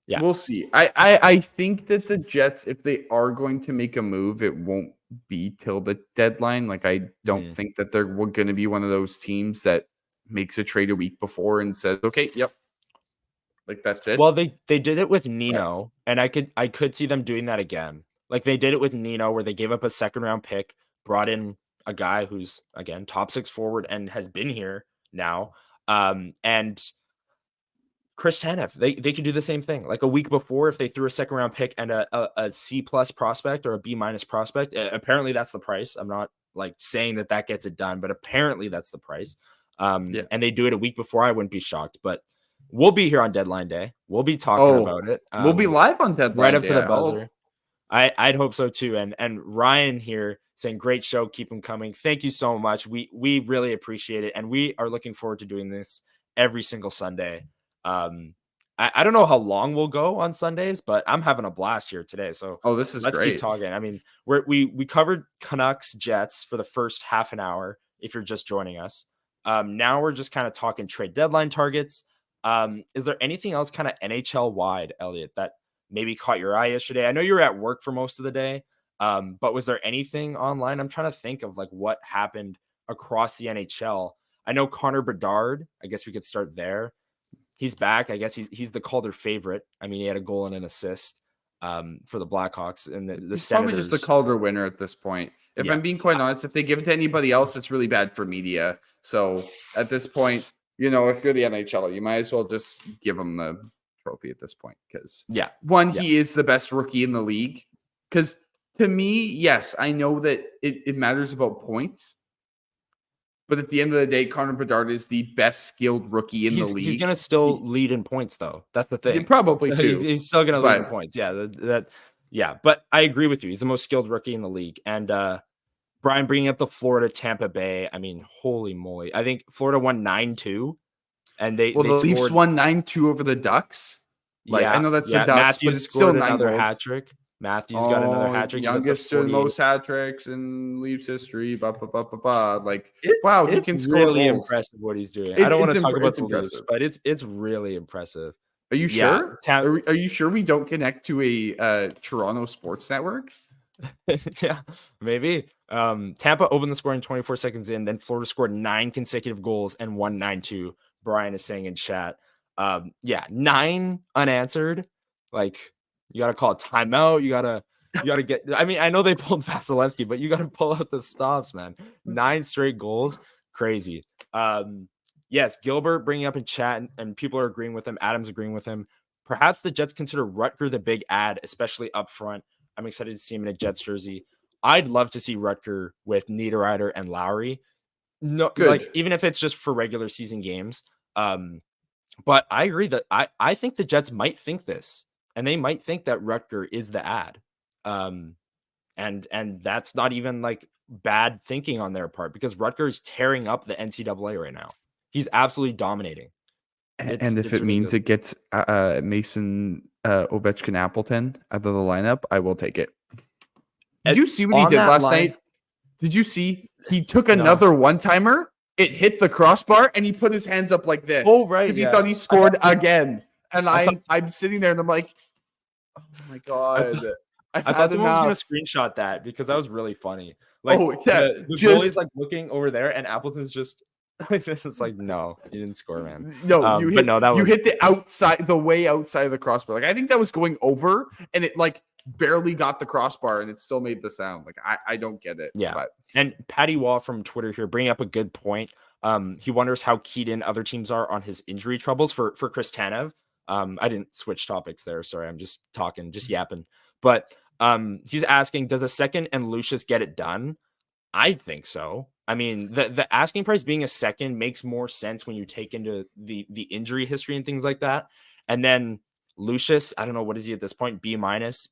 we'll see. I think that the Jets, if they are going to make a move, it won't be till the deadline. Like I don't think that they're going to be one of those teams that makes a trade a week before and says, okay, yep, like that's it. Well, they did it with Nino, and I could see them doing that again. Like they did it with Nino, where they gave up a second round pick, brought in a guy who's again top 6 forward and has been here now. And Chris Tanev, they could do the same thing. Like a week before, if they threw a second round pick and a C+ prospect or a B- prospect, apparently that's the price. I'm not like saying that gets it done, but apparently that's the price. And they do it a week before, I wouldn't be shocked. But we'll be here on deadline day. We'll be talking about it. We'll be live on deadline right up to the buzzer. I'd hope so too. And Ryan here saying, great show, keep them coming. Thank you so much. We really appreciate it, and we are looking forward to doing this every single Sunday. I don't know how long we'll go on Sundays, but I'm having a blast here today. So this is let's great. keep talking. I mean, we covered Canucks Jets for the first half an hour. If you're just joining us, now we're just kind of talking trade deadline targets. Is there anything else kind of NHL wide, Elliot, that maybe caught your eye yesterday? I know you were at work for most of the day, but was there anything online? I'm trying to think of like what happened across the NHL. I know Connor Bedard. I guess we could start there. He's back. I guess he's the Calder favorite. I mean, he had a goal and an assist for the Blackhawks, and the he's Senators. Probably just the Calder winner at this point. If I'm being quite honest, if they give it to anybody else, it's really bad for media. So at this point, if you're the NHL, you might as well just give him the trophy at this point because he is the best rookie in the league. Because to me, yes, I know that it matters about points. But at the end of the day, Connor Bedard is the best skilled rookie in the league. He's going to still lead in points, though. That's the thing. Probably too. He's still going to lead in points. Yeah, but I agree with you. He's the most skilled rookie in the league. And Brian bringing up the Florida Tampa Bay. I mean, holy moly! I think Florida won 9-2, and the Leafs won 9-2 over the Ducks. I know that's the Ducks, Matthews but it's still another hat trick. Matthews got another hat trick. Youngest and most hat tricks in Leafs history. Like, he can score really goals. Impressive what he's doing. I don't want to talk about the Leafs, but it's really impressive. Are you sure? Are you sure we don't connect to a Toronto sports network? Yeah, maybe. Tampa opened the scoring 24 seconds in, then Florida scored 9 consecutive goals and won 9-2. Brian is saying in chat. 9 unanswered. Like, You got to call a timeout. You got to get. I mean, I know they pulled Vasilevsky, but you got to pull out the stops, man. 9 straight goals, crazy. Yes, Gilbert bringing up in chat, and people are agreeing with him. Adam's agreeing with him. Perhaps the Jets consider Rutger the big ad, especially up front. I'm excited to see him in a Jets jersey. I'd love to see Rutger with Niederreiter and Lowry. No, Good. like even if it's just for regular season games. But I agree that I think the Jets might think this, and they might think that Rutger is the ad. And that's not even like bad thinking on their part, because Rutger is tearing up the NCAA right now. He's absolutely dominating. And if it means it gets Mason Ovechkin Appleton out of the lineup, I will take it. Did you see what he did last night? Did you see? He took another one-timer. It hit the crossbar, and he put his hands up like this. Oh, right. Because he thought he scored again. And I'm sitting there, and I'm like, oh, my God. I thought someone was going to screenshot that, because that was really funny. Like, the goalie's like looking over there, and Appleton's just like this. It's like, no, you didn't score, man. No, you hit the way outside of the crossbar. Like, I think that was going over, and it like barely got the crossbar, and it still made the sound. Like, I don't get it. Yeah. But. And Patty Wall from Twitter here bringing up a good point. He wonders how keyed in other teams are on his injury troubles for Chris Tanev. I didn't switch topics there. Sorry, I'm just talking, just yapping. But he's asking, does a second and Lucius get it done? I think so. I mean, the asking price being a second makes more sense when you take into the injury history and things like that. And then Lucius, I don't know, what is he at this point? B-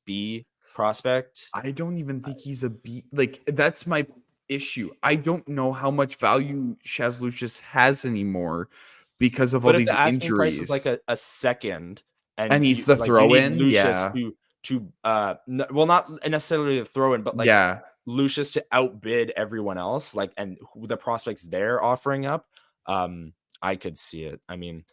B prospect? I don't even think he's a B. Like, that's my issue. I don't know how much value Chaz Lucius has anymore because of all these injuries. Price is like a second, and he's the throw-in. Well, not necessarily the throw-in, but like Lucius to outbid everyone else, like, and the prospects they're offering up. I could see it. I mean,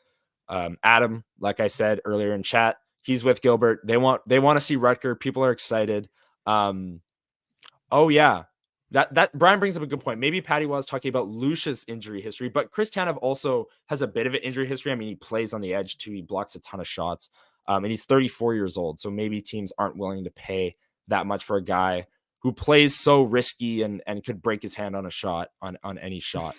Adam, like I said earlier in chat, he's with Gilbert. They want to see Rutger. People are excited. Oh yeah. That Brian brings up a good point. Maybe Patty was talking about Lucius' injury history, but Chris Tanev also has a bit of an injury history. I mean, he plays on the edge too. He blocks a ton of shots, and he's 34 years old. So maybe teams aren't willing to pay that much for a guy who plays so risky and could break his hand on a shot, on any shot.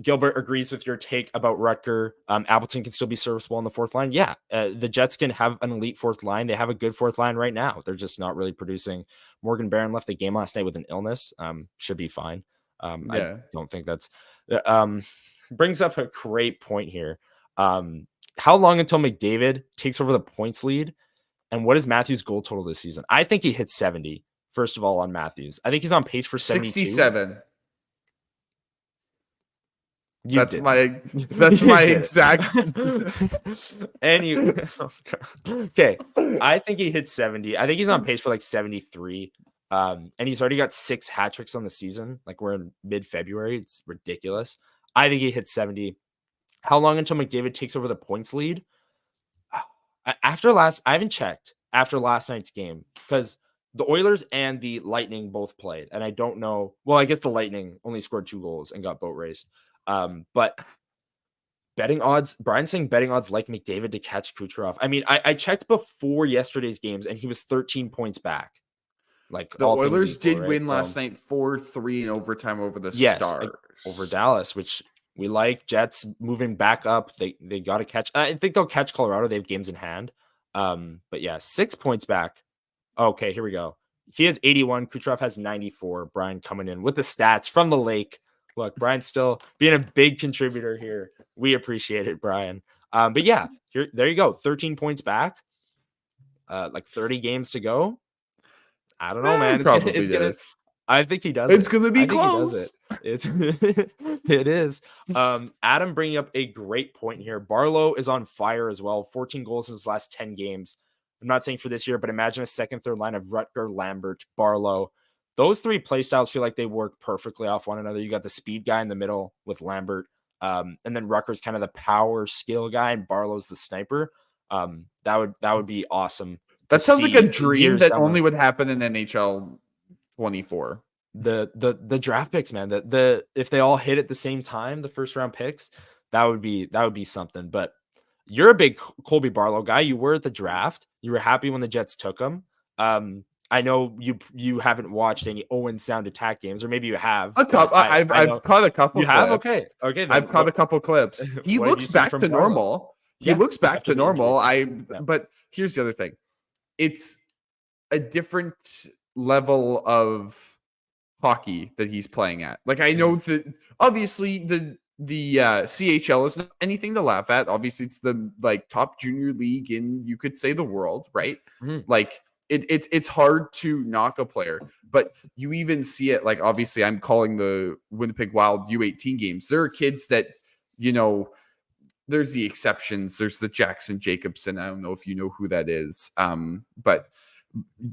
Gilbert agrees with your take about Rutger. Appleton can still be serviceable on the fourth line. Yeah, the Jets can have an elite fourth line. They have a good fourth line right now. They're just not really producing. Morgan Barron left the game last night with an illness. Should be fine. I don't think that's brings up a great point here. How long until McDavid takes over the points lead? And what is Matthews' goal total this season? I think he hits 70, first of all, on Matthews. I think he's on pace for 72. 67. That's my exact. And you okay. I think he hits 70. I think he's on pace for like 73. And he's already got 6 hat tricks on the season. Like, we're in mid-February. It's ridiculous. I think he hits 70. How long until McDavid takes over the points lead? I haven't checked after last night's game, because the Oilers and the Lightning both played, and I don't know. Well, I guess the Lightning only scored 2 goals and got boat raced. But betting odds, Brian's saying betting odds like McDavid to catch Kucherov. I mean, I checked before yesterday's games, and he was 13 points back. Like, the Oilers did win last night 4-3 in overtime over the Stars. Over Dallas, which we like. Jets moving back up. They got to catch. I think they'll catch Colorado. They have games in hand. But yeah, 6 points back. Okay, here we go. He has 81. Kucherov has 94. Brian coming in with the stats from the lake. Look, Brian's still being a big contributor here. We appreciate it, Brian. But yeah, there you go. 13 points back. Like 30 games to go. I don't know, man. I think he does. It's gonna be close. It is. Adam bringing up a great point here. Barlow is on fire as well. 14 goals in his last 10 games. I'm not saying for this year, but imagine a second, third line of Rutger, Lambert, Barlow. Those 3 play styles feel like they work perfectly off one another. You got the speed guy in the middle with Lambert, and then Rutger's kind of the power skill guy, and Barlow's the sniper. That would be awesome. That sounds like a dream that only would happen in NHL 24. The draft picks, man. The if they all hit at the same time, the first round picks, that would be something. But you're a big Colby Barlow guy. You were at the draft. You were happy when the Jets took him. I know you haven't watched any Owen Sound Attack games, or maybe you have. I've caught a couple you have. clips. Okay. Then I've caught a couple clips. He what have you looks seen back from to Barlow? normal. He Yeah, looks back after to the injury. normal. But here's the other thing. It's a different level of hockey that he's playing at. Like, I know that obviously the CHL is not anything to laugh at. Obviously, it's the top junior league in, you could say, the world, right? Like, it's hard to knock a player, but you even see it. Like, obviously, I'm calling the Winnipeg Wild U18 games. There are kids that, there's the exceptions. There's the Jackson Jacobson. I don't know if you know who that is, but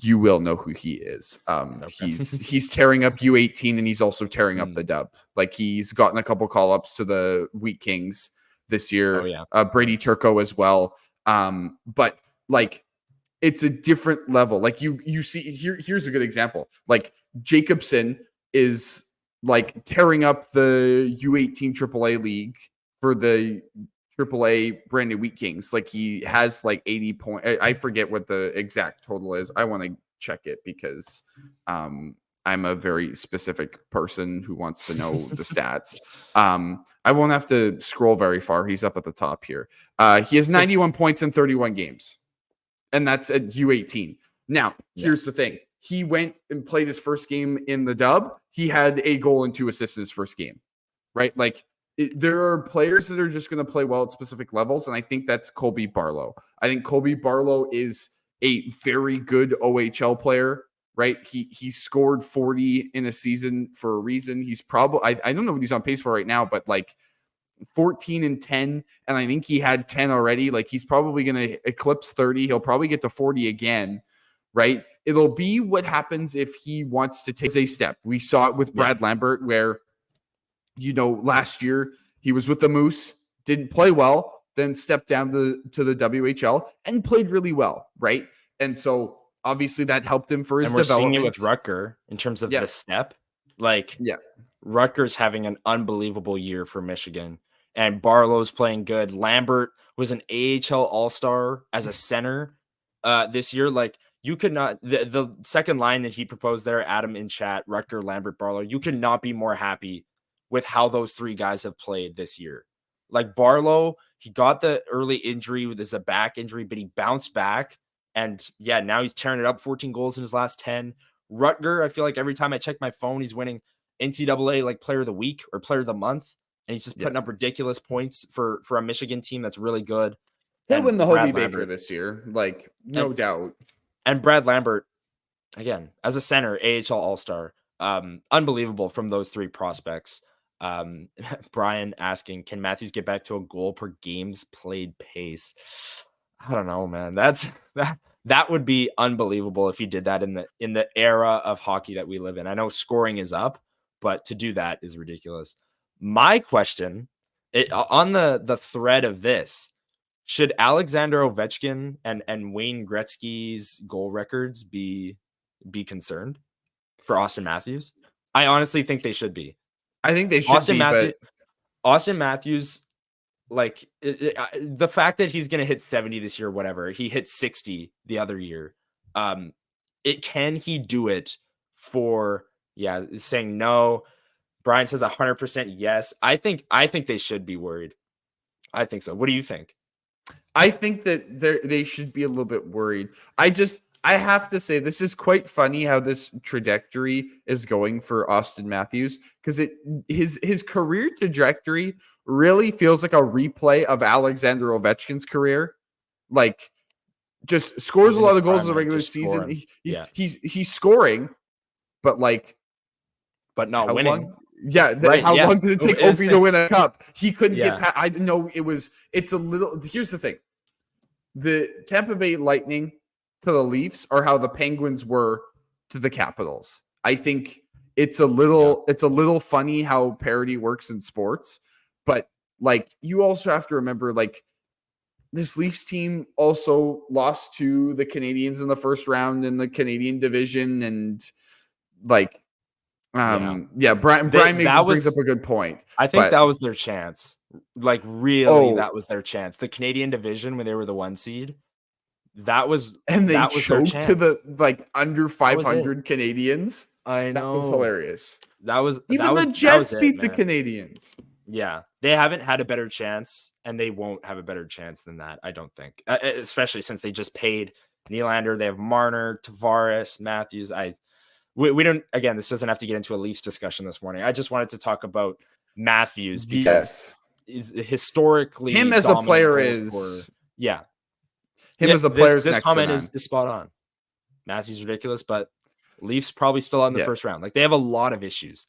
you will know who he is. Okay. He's tearing up U18, and he's also tearing up the dub. Like, he's gotten a couple call-ups to the Wheat Kings this year. Oh, yeah. Brady Turco as well. But like, it's a different level. Like, you see here's a good example. Like, Jacobson is like tearing up the U18 AAA league for the AAA Brandon Wheat Kings. Like, he has like 80 points. I forget what the exact total is. I want to check it because I'm a very specific person who wants to know the stats. I won't have to scroll very far. He's up at the top here. He has 91 points in 31 games, and that's at U18. Now, here's the thing. He went and played his first game in the dub. He had a goal and 2 assists in his first game, right? Like, there are players that are just going to play well at specific levels, and I think that's Colby Barlow. I think Colby Barlow is a very good OHL player, right? He scored 40 in a season for a reason. He's probably, I don't know what he's on pace for right now, but like 14 and 10, and I think he had 10 already. Like, he's probably going to eclipse 30. He'll probably get to 40 again, right? It'll be what happens if he wants to take a step. We saw it with Brad Lambert, where last year he was with the Moose, didn't play well, then stepped down to the WHL and played really well, right? And so obviously that helped him for his development. Seeing it with Rutger in terms of the step. Like, Rutger's having an unbelievable year for Michigan, and Barlow's playing good. Lambert was an AHL All-Star as a center this year. Like, you could not, the second line that he proposed there, Adam in chat, Rutger, Lambert, Barlow, you could not be more happy with how those 3 guys have played this year. Like, Barlow, he got the early injury with a back injury, but he bounced back. And now he's tearing it up, 14 goals in his last 10. Rutger, I feel like every time I check my phone, he's winning NCAA like player of the week or player of the month. And he's just putting up ridiculous points for a Michigan team that's really good. He'll win the Hobie Baker this year, like, no doubt. And Brad Lambert, again, as a center, AHL All-Star, unbelievable from those 3 prospects. Brian asking, can Matthews get back to a goal per games played pace? I don't know, man. That would be unbelievable if he did that in the era of hockey that we live in. I know scoring is up, but to do that is ridiculous. My question, on the thread of this, should Alexander Ovechkin and Wayne Gretzky's goal records be concerned for Austin Matthews? I honestly think they should be. I think they should Austin Matthews, like, the fact that he's going to hit 70 this year, whatever, he hit 60 the other year. Can he do it for, saying no. Brian says 100% yes. I think they should be worried. I think so. What do you think? I think that they should be a little bit worried. I have to say, this is quite funny how this trajectory is going for Austin Matthews, because his career trajectory really feels like a replay of Alexander Ovechkin's career. Like, just scores a lot of goals in the regular season. He's scoring, but not winning. How long did it take Ovi to win a cup? He couldn't get past. I know it's a little. Here's the thing: the Tampa Bay Lightning to the Leafs are how the Penguins were to the Capitals. I think it's a little funny how parity works in sports, but like, you also have to remember, like, this Leafs team also lost to the Canadiens in the first round in the Canadian division, and like, Brian brings up a good point. I think that was their chance. Like, really, that was their chance. The Canadian division, when they were the 1 seed, that was their chance. To the under 500 Canadians. I know. That was hilarious. The Jets beat the Canadians. Yeah, they haven't had a better chance, and they won't have a better chance than that, I don't think. Especially since they just paid Nylander. They have Marner, Tavares, Matthews. We don't. Again, this doesn't have to get into a Leafs discussion this morning. I just wanted to talk about Matthews because is historically him as a player is him as a player. This comment is spot on. Matthews ridiculous, but Leafs probably still out in the first round. Like, they have a lot of issues.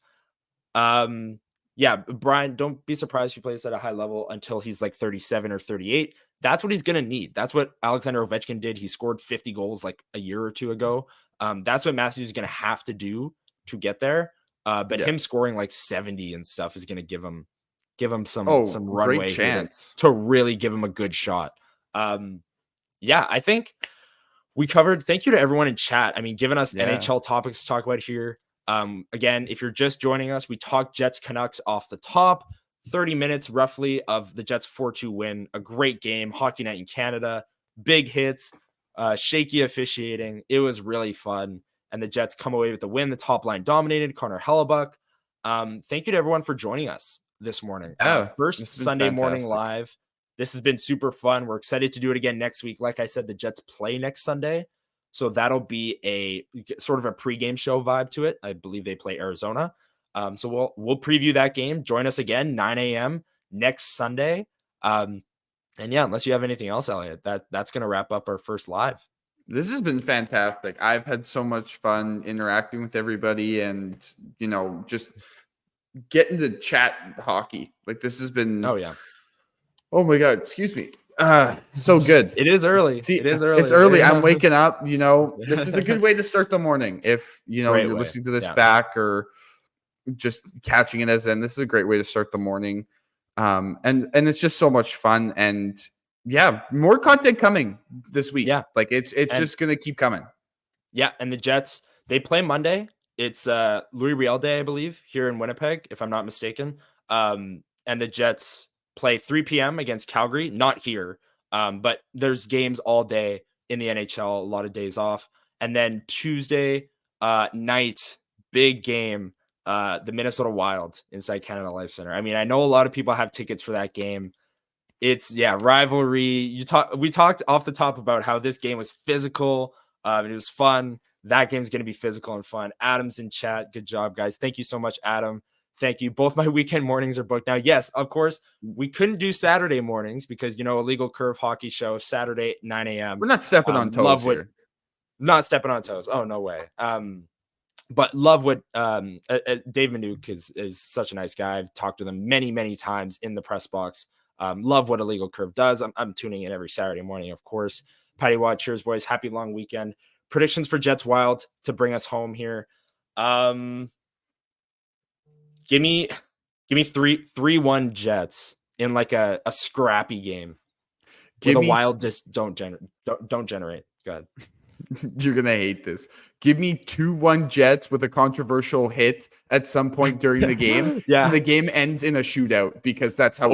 Brian, don't be surprised if he plays at a high level until he's like 37 or 38. That's what he's going to need. That's what Alexander Ovechkin did. He scored 50 goals like a year or two ago. That's what Matthews is going to have to do to get there. But him scoring like 70 and stuff is going to give him some runway chance to really give him a good shot. I think we covered. Thank you to everyone in chat. I mean, giving us NHL topics to talk about here. Again, if you're just joining us, we talked Jets Canucks off the top. 30 minutes roughly of the Jets 4-2 win. A great game. Hockey night in Canada. Big hits. Shaky officiating. It was really fun. And the Jets come away with the win. The top line dominated. Connor Hellebuck. Thank you to everyone for joining us this morning. First Sunday morning live. This has been super fun. We're excited to do it again next week. Like I said, the Jets play next Sunday. So that'll be a sort of a pregame show vibe to it. I believe they play Arizona. So we'll preview that game. Join us again, 9 a.m. next Sunday. Unless you have anything else, Elliot, that's going to wrap up our first live. This has been fantastic. I've had so much fun interacting with everybody and, just getting to chat hockey. Like, this has been... Oh my God, excuse me. So good. It is early. See, it is early. It's early. I'm waking up, This is a good way to start the morning. If, you're listening to this back or just catching it as in, this is a great way to start the morning. And it's just so much fun. And more content coming this week. Yeah. Like, it's just going to keep coming. Yeah. And the Jets, they play Monday. It's Louis Riel Day, I believe, here in Winnipeg, if I'm not mistaken. And the Jets play 3 p.m. against Calgary, not here. But there's games all day in the NHL, a lot of days off. And then Tuesday night, big game, the Minnesota Wild inside Canada Life Center. I mean, I know a lot of people have tickets for that game. It's rivalry. We talked off the top about how this game was physical. It was fun. That game's going to be physical and fun. Adam's in chat. Good job, guys. Thank you so much, Adam. Thank you. Both my weekend mornings are booked now. Yes, of course, we couldn't do Saturday mornings because, Illegal Curve hockey show Saturday, 9 a.m. We're not stepping on toes here. Not stepping on toes. Oh, no way. But love what Dave Minuk is such a nice guy. I've talked to him many, many times in the press box. Love what Illegal Curve does. I'm tuning in every Saturday morning, of course. Patty Watt, cheers, boys. Happy long weekend. Predictions for Jets Wild to bring us home here. Give me 3-1 Jets in like a scrappy game. The Wild just don't generate. Go ahead. You're gonna hate this. Give me 2-1 Jets with a controversial hit at some point during the game. And the game ends in a shootout because that's how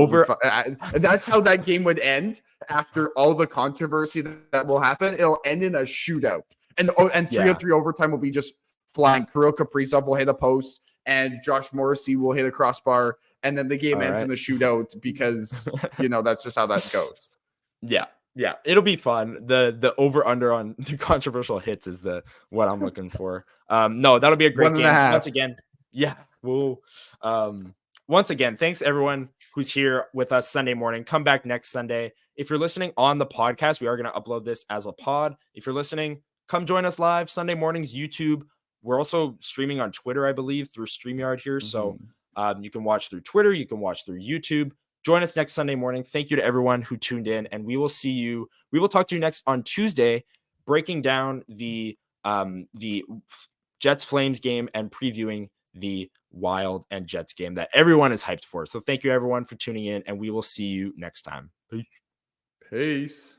that's how that game would end after all the controversy that will happen. It'll end in a shootout, and 3-on-3 overtime will be just flying. Kirill Kaprizov will hit a post, and Josh Morrissey will hit a crossbar, and then the game ends in a shootout because that's just how that goes. Yeah, it'll be fun. The over under on the controversial hits is what I'm looking for. No, that'll be a great game. Once again, Woo. Once again, thanks everyone who's here with us Sunday morning. Come back next Sunday. If you're listening on the podcast, we are going to upload this as a pod. If you're listening, come join us live Sunday mornings, YouTube. We're also streaming on Twitter, I believe, through StreamYard here. So you can watch through Twitter. You can watch through YouTube. Join us next Sunday morning. Thank you to everyone who tuned in, and we will talk to you next on Tuesday, breaking down the Jets Flames game and previewing the Wild and Jets game that everyone is hyped for. So thank you everyone for tuning in, and we will see you next time. Peace.